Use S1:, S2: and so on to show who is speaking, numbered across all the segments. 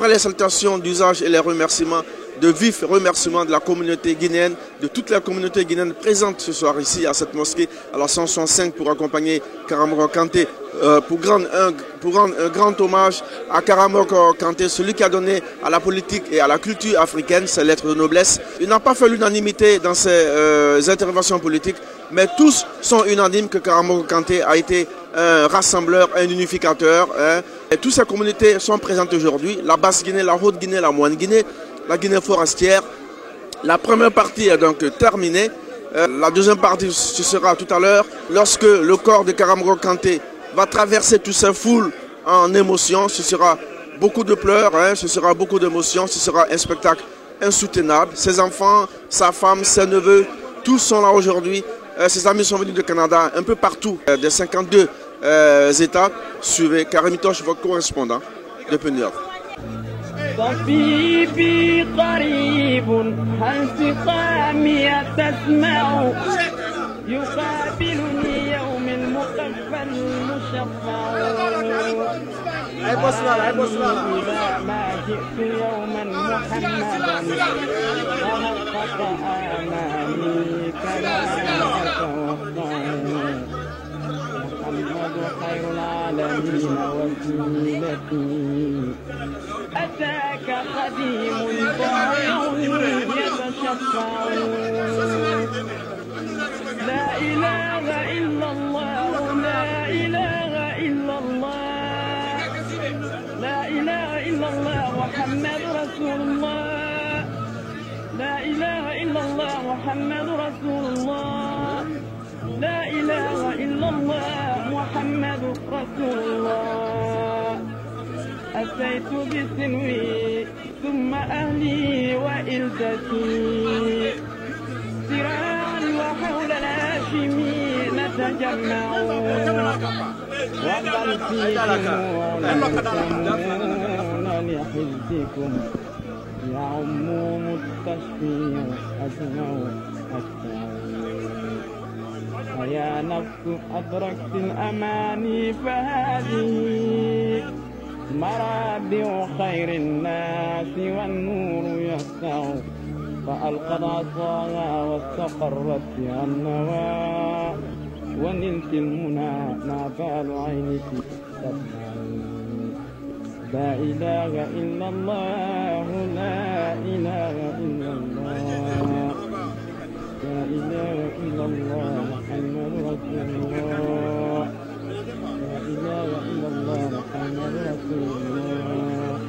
S1: les salutations d'usage et les remerciements, de vifs remerciements de la communauté guinéenne, de toute la communauté guinéenne présente ce soir ici à cette mosquée, à la 165 pour accompagner Karamoko Kanté, pour rendre un grand hommage à Karamoko Kanté, celui qui a donné à la politique et à la culture africaine ses lettres de noblesse. Il n'a pas fait l'unanimité dans ses interventions politiques, mais tous sont unanimes que Karamoko Kanté a été un rassembleur, un unificateur. Et toutes ces communautés sont présentes aujourd'hui, la Basse-Guinée, la Haute-Guinée, la Moyenne-Guinée, la Guinée forestière. La première partie est donc terminée. La deuxième partie, ce sera tout à l'heure, lorsque le corps de Karamoko Kanté va traverser toutes ces foules en émotion. Ce sera beaucoup de pleurs, ce sera beaucoup d'émotions, ce sera un spectacle insoutenable. Ses enfants, sa femme, ses neveux, tous sont là aujourd'hui. Ses amis sont venus du Canada, un peu partout, des 52 États. Suivez Karim Tosh, votre correspondant depuis New York.
S2: طبيبي قريب هل سقامي تسمع يقابلني يوم المقفى المشفع إذا ما جئت يوما محمدا تحقق آمالي كما أتوقع محمد خير العالمين وسيلتي أتاك خديم ضائع يتشفع لا إله إلا الله لا إله إلا الله لا إله إلا الله محمد رسول الله لا إله إلا الله محمد رسول الله لا إله إلا الله محمد رسول الله أتيت بسنوي ثم أهلي وإلدتي سراعا وحول الهاشمي نتجمع وقلبي يعلمون لحزبكم يعم مستشفي أجمع يا نفس أدركت الأماني فهذه مرابع خير الناس والنور يسطع فألقت عصاها واستقرت فيها النوى ونلت المنى ما بال عينك تدمع لا إله إلا الله لا إله إلا الله لا إله إلا الله محمد رسول الله لا إله إلا الله محمد رسول الله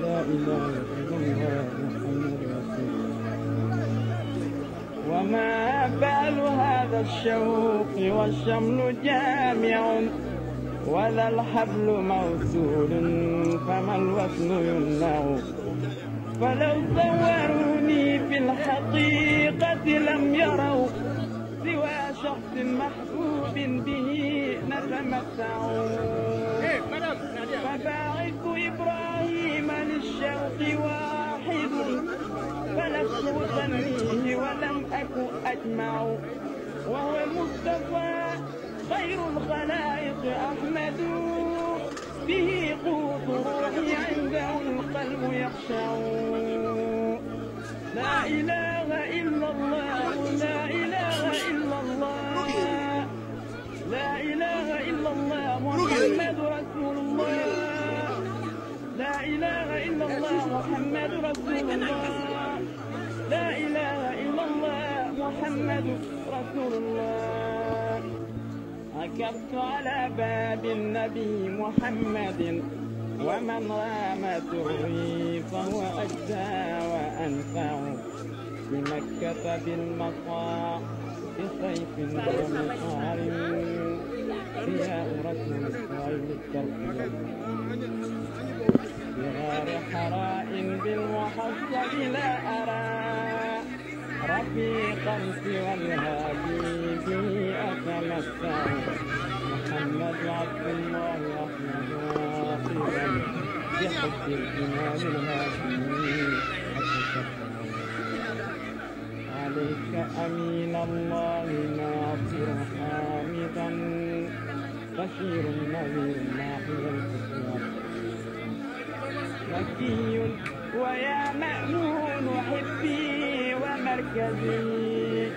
S2: لا إله إلا الله محمد رسول الله وما بال هذا الشوق والشمل جامع ولا الحبل موصول فما الوصل يمنع فلو صوروني في الحقيقة لم يروا سوى شخص محبوب به نتمتع فباعث إبراهيم للشوق واحد فلست أغنيه ولم أكن أجمع وهو المصطفى خير الخلائق أحمد به قوت روحي عنده القلب يخشع لا إله إلا الله لا إله إلا الله لا إله إلا الله محمد رسول الله لا إله إلا الله محمد رسول الله لا إله إلا الله محمد رسول الله عكفت على باب النبي محمد ومن رام دري فهو أجزى وأنفع بمكة بالمصاع بسيف ومصار ضياء رسول إسرائيل الترقية بغار حراء بالمحصب لا أرى رفيقا سوى الهادي به أتمتع محمد عبد الله أحمد واقفا بحب الإمام الهاشمي عليك أمين الله ناصر حامدا بشير نذير ناحية الكفار مكي ويا مأمون حبي ومركزي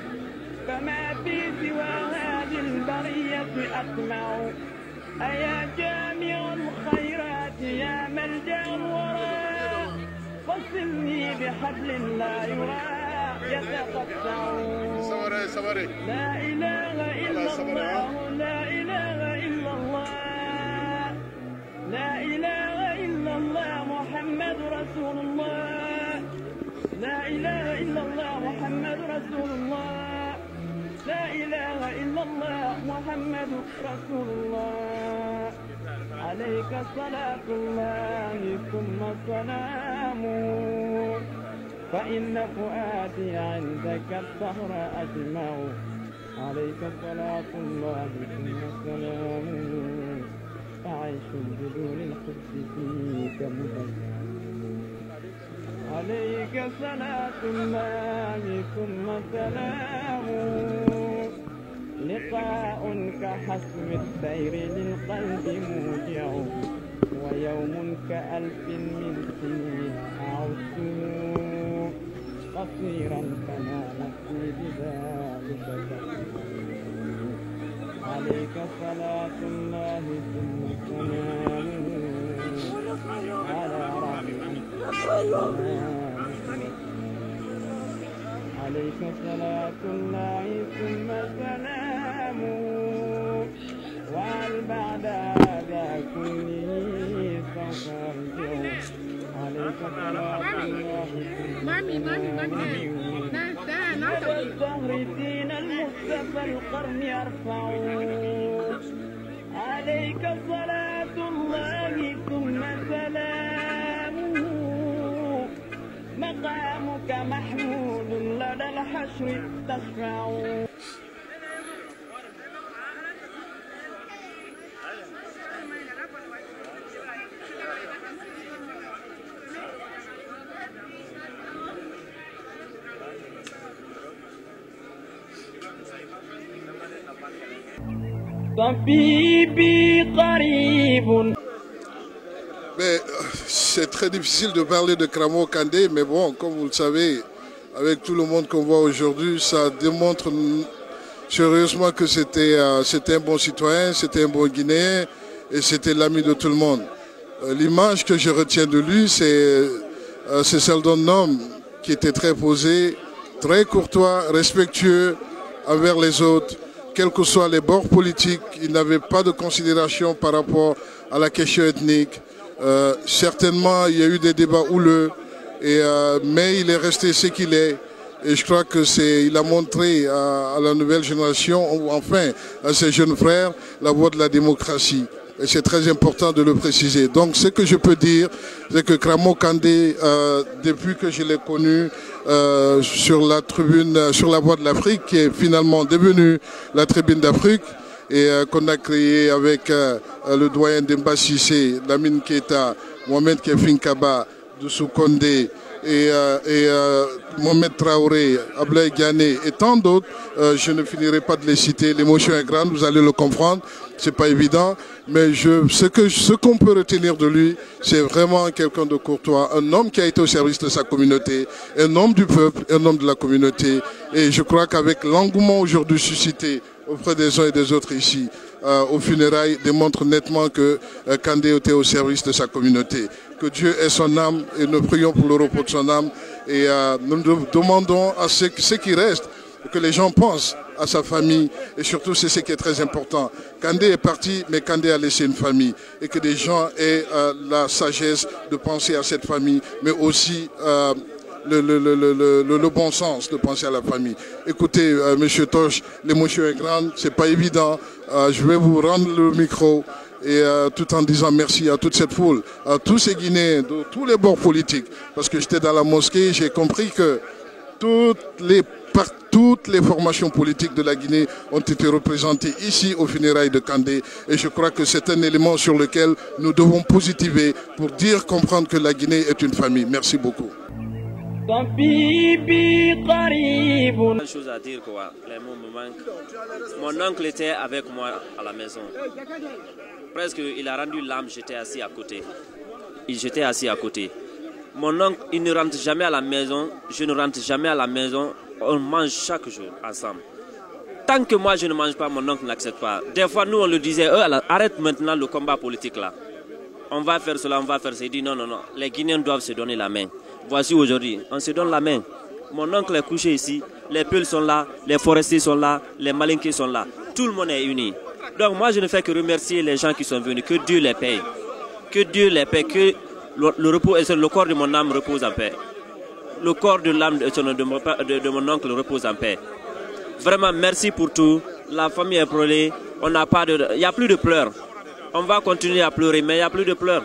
S2: فما في سوى هذه البرية أطمع أيا جامع الخيرات يا ملجأ الورى فصلني بحبل لا يرى يتقطع لا إله إلا الله لا إله إلا الله لا إله إلا الله محمد رسول الله لا إله إلا الله محمد رسول الله لا إله إلا الله محمد رسول الله عليك صلاة الله ثم سلامه فإن فؤادي عندك الدهر أجمع عليك صلاة الله ثم سلامه فعيش بدون الحب فيك مضيع عليك صلاة الله ثم سلامه لقاء كحسم السير للقلب موجع ويوم كألف من سنين أعشه قصيرا فما نفسي بذلك عليك صلاة الله ثم سلامه على عليك صلاة الله ثم سلامه وهل بعد هذا كله سوف أرجع عليك صلاة الله والدهر دين المصطفى القرن يرفع عليك صلاة الله ثم سلامه مقامك محمود لدى الحشر تشفع طبيبي قريب.
S3: Mais c'est très difficile de parler de Kramo Kandé, mais bon, comme vous le savez, avec tout le monde qu'on voit aujourd'hui, ça démontre sérieusement que c'était un bon citoyen, c'était un bon Guinéen et c'était l'ami de tout le monde. L'image que je retiens de lui, c'est celle d'un homme qui était très posé, très courtois, respectueux envers les autres, quels que soient les bords politiques. Il n'avait pas de considération par rapport à la question ethnique. Certainement, il y a eu des débats houleux, mais il est resté ce qu'il est. Et je crois que il a montré à la nouvelle génération, ou enfin à ses jeunes frères, la voie de la démocratie. Et c'est très important de le préciser. Donc ce que je peux dire, c'est que Kramo Kandé, depuis que je l'ai connu sur la tribune, sur la Voix de l'Afrique, qui est finalement devenue la Tribune d'Afrique, et qu'on a créé avec le doyen Demba Cissé, Lamine Keita, Mohamed Kefin Kaba, Doussou Kondé et Mohamed Traoré, Ablaye Ghané et tant d'autres. Je ne finirai pas de les citer, l'émotion est grande, vous allez le comprendre, c'est pas évident, mais ce qu'on peut retenir de lui, c'est vraiment quelqu'un de courtois, un homme qui a été au service de sa communauté, un homme du peuple, un homme de la communauté, et je crois qu'avec l'engouement aujourd'hui suscité auprès des uns et des autres ici, aux funérailles, démontre nettement que Kandé était au service de sa communauté. Que Dieu ait son âme et nous prions pour le repos de son âme et nous demandons à ce qui reste que les gens pensent à sa famille et surtout c'est ce qui est très important. Kandé est parti mais Kandé a laissé une famille et que des gens aient la sagesse de penser à cette famille mais aussi le bon sens de penser à la famille. Écoutez, Monsieur Toch, l'émotion est grande, c'est pas évident. Je vais vous rendre le micro et tout en disant merci à toute cette foule, à tous ces Guinéens, de tous les bords politiques. Parce que j'étais dans la mosquée, j'ai compris que toutes les formations politiques de la Guinée ont été représentées ici aux funérailles de Kandé. Et je crois que c'est un élément sur lequel nous devons positiver pour dire, comprendre que la Guinée est une famille. Merci beaucoup.
S4: Une chose à dire, quoi. Les mots me manquent. Mon oncle était avec moi à la maison. Presque, il a rendu l'âme, j'étais assis à côté. j'étais assis à côté. Mon oncle, il ne rentre jamais à la maison, je ne rentre jamais à la maison, on mange chaque jour ensemble. Tant que moi je ne mange pas, mon oncle n'accepte pas. Des fois, nous on le disait, arrête maintenant le combat politique là. On va faire cela, on va faire ça. Il dit non, les Guinéens doivent se donner la main. Voici aujourd'hui, on se donne la main. Mon oncle est couché ici, les Peuls sont là, les forestiers sont là, les Malinqués sont là. Tout le monde est uni. Donc moi je ne fais que remercier les gens qui sont venus, que Dieu les paye. Que Dieu les paye, que le corps de mon âme repose en paix. Le corps de l'âme de mon oncle repose en paix. Vraiment merci pour tout. La famille est prolée, il n'y a plus de pleurs. On va continuer à pleurer, mais il n'y a plus de pleurs.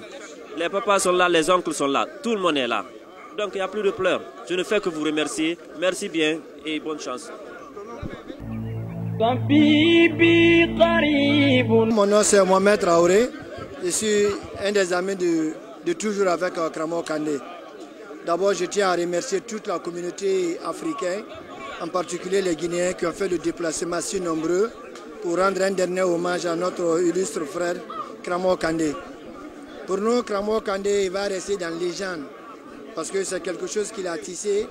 S4: Les papas sont là, les oncles sont là, tout le monde est là. Donc il n'y a plus de pleurs. Je ne fais que vous remercier. Merci bien et bonne chance.
S5: Mon nom c'est Mohamed Traoré. Je suis un des amis de toujours avec Kramo Kandé. D'abord, je tiens à remercier toute la communauté africaine, en particulier les Guinéens qui ont fait le déplacement si nombreux pour rendre un dernier hommage à notre illustre frère Kramo Kandé. Pour nous, Kramo Kandé va rester dans les légende parce que c'est quelque chose qu'il a tissé,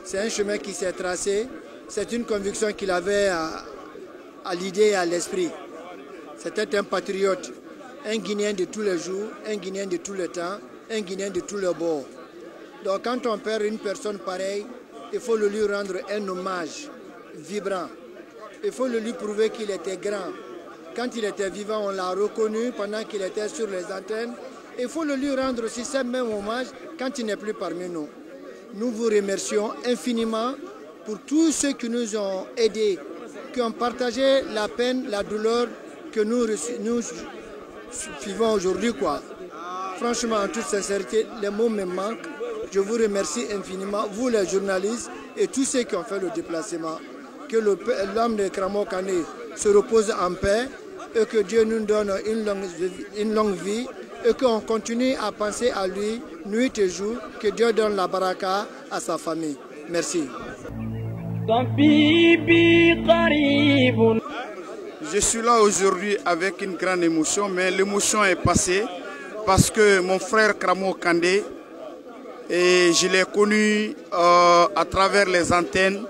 S5: c'est un chemin qui s'est tracé, c'est une conviction qu'il avait à l'idée et à l'esprit. C'était un patriote, un Guinéen de tous les jours, un Guinéen de tous les temps, un Guinéen de tous les bords. Donc quand on perd une personne pareille, il faut le lui rendre un hommage vibrant. Il faut le lui prouver qu'il était grand. Quand il était vivant, on l'a reconnu pendant qu'il était sur les antennes. Il faut le lui rendre aussi ce même hommage quand il n'est plus parmi nous. Nous vous remercions infiniment pour tous ceux qui nous ont aidés, qui ont partagé la peine, la douleur que nous vivons aujourd'hui. Franchement, en toute sincérité, les mots me manquent. Je vous remercie infiniment, vous les journalistes et tous ceux qui ont fait le déplacement. Que l'âme de Kramo Kandé se repose en paix et que Dieu nous donne une longue vie et qu'on continue à penser à lui nuit et jour. Que Dieu donne la baraka à sa famille. Merci.
S6: Je suis là aujourd'hui avec une grande émotion, mais l'émotion est passée parce que mon frère Kramo Kandé, et je l'ai connu à travers les antennes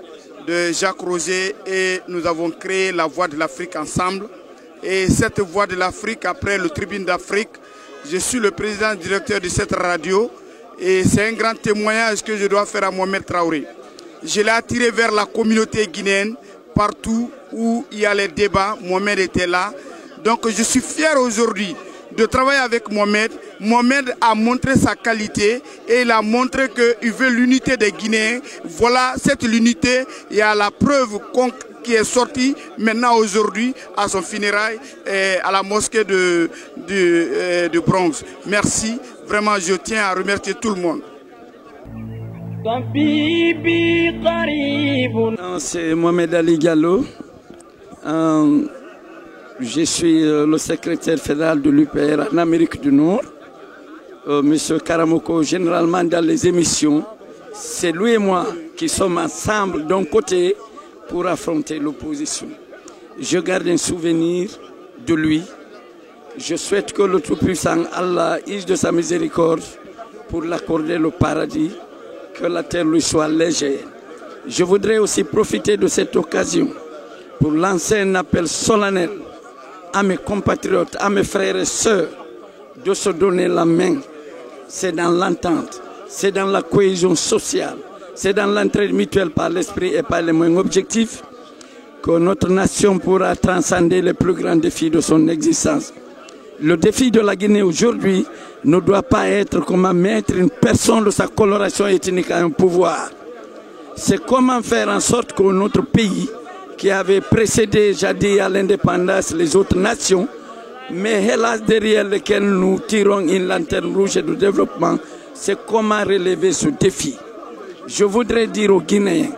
S6: de Jacques Roger et nous avons créé la Voix de l'Afrique ensemble. Et cette Voix de l'Afrique, après le Tribune d'Afrique, je suis le président directeur de cette radio et c'est un grand témoignage que je dois faire à Mohamed Traoré. Je l'ai attiré vers la communauté guinéenne, partout où il y a les débats, Mohamed était là. Donc je suis fier aujourd'hui de travailler avec Mohamed. Mohamed a montré sa qualité et il a montré qu'il veut l'unité des Guinéens. Voilà cette unité, il y a la preuve qui est sortie maintenant aujourd'hui à son funérail à la mosquée de Bronx. Merci, vraiment je tiens à remercier tout le monde.
S7: C'est Mohamed Ali Gallo. Je suis le secrétaire fédéral de l'UPR en Amérique du Nord. Monsieur Karamoko, généralement dans les émissions, c'est lui et moi qui sommes ensemble d'un côté pour affronter l'opposition. Je garde un souvenir de lui. Je souhaite que le Tout-Puissant Allah use de sa miséricorde pour l'accorder le paradis, que la terre lui soit légère. Je voudrais aussi profiter de cette occasion pour lancer un appel solennel à mes compatriotes, à mes frères et sœurs, de se donner la main. C'est dans l'entente, c'est dans la cohésion sociale, c'est dans l'entraide mutuelle par l'esprit et par les moyens objectifs que notre nation pourra transcender les plus grands défis de son existence. Le défi de la Guinée aujourd'hui ne doit pas être comment mettre une personne de sa coloration ethnique à un pouvoir. C'est comment faire en sorte que notre pays, qui avait précédé jadis à l'indépendance les autres nations, mais hélas derrière lesquelles nous tirons une lanterne rouge de développement, c'est comment relever ce défi. Je voudrais dire aux Guinéens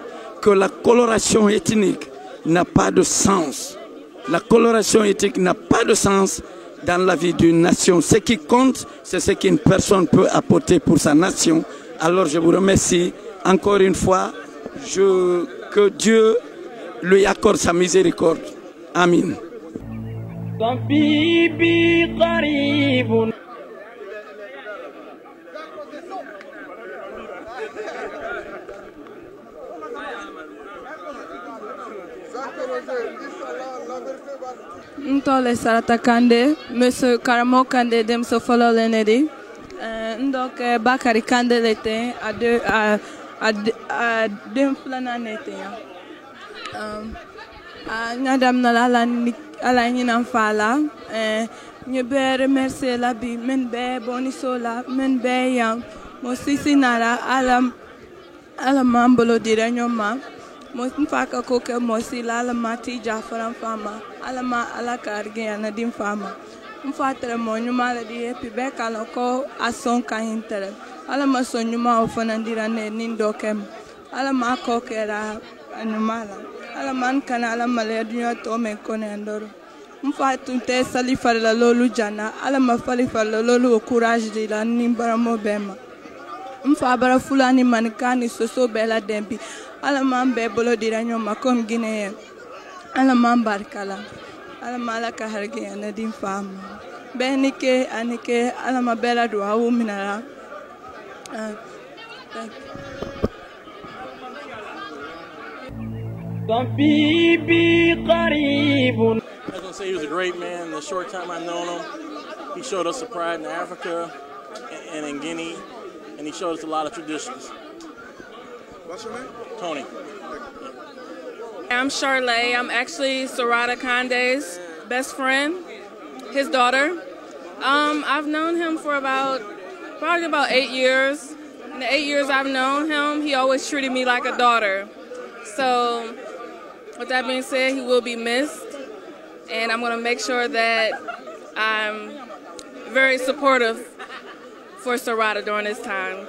S7: que la coloration ethnique n'a pas de sens. La coloration ethnique n'a pas de sens dans la vie d'une nation. Ce qui compte, c'est ce qu'une personne peut apporter pour sa nation. Alors je vous remercie encore une fois. Que Dieu lui accorde sa miséricorde. Amin.
S8: Ntole Sarata Kande, Monsieur Karamo Kande dem so follow lenedi. Donc Bakari Kande lete à deux plans nete. Nadam na ala nyina fala ñu be remercier la bi men be boni sola men be yang mo sisi nara ala mambolo dire nyoma mo faka ko ke mo sila ala mati jafaran fama ala karge na dim fama mfatre mo nyuma la di epi be kala ko ason ka hintere ala ma so nyuma o fanandira ne nindo kem ala ma ko kera anumala ala man kana ala male dunya to me konendoro mfa tunte sali farla lolu jana ala ma fali farla lolu courage de la nimbara mo bema mfa bara fulani manikani soso bela dembi ala man be bolo dira nyoma kom gine ala man barkala ala mala ka harge na dim fam benike anike ala ma bela do awu minara
S2: طبيبي قريب.
S9: I was going to say he was a great man. In the short time I've known him, he showed us some pride in Africa and in Guinea, and he showed us a lot of traditions.
S1: What's your name?
S9: Tony.
S10: I'm Charlay. I'm actually Sarata Kande's best friend, his daughter. I've known him for probably about 8 years. In the 8 years I've known him, he always treated me like a daughter. So, with that being said, he will be missed, and I'm going to make sure that I'm very supportive for Sarata during this time.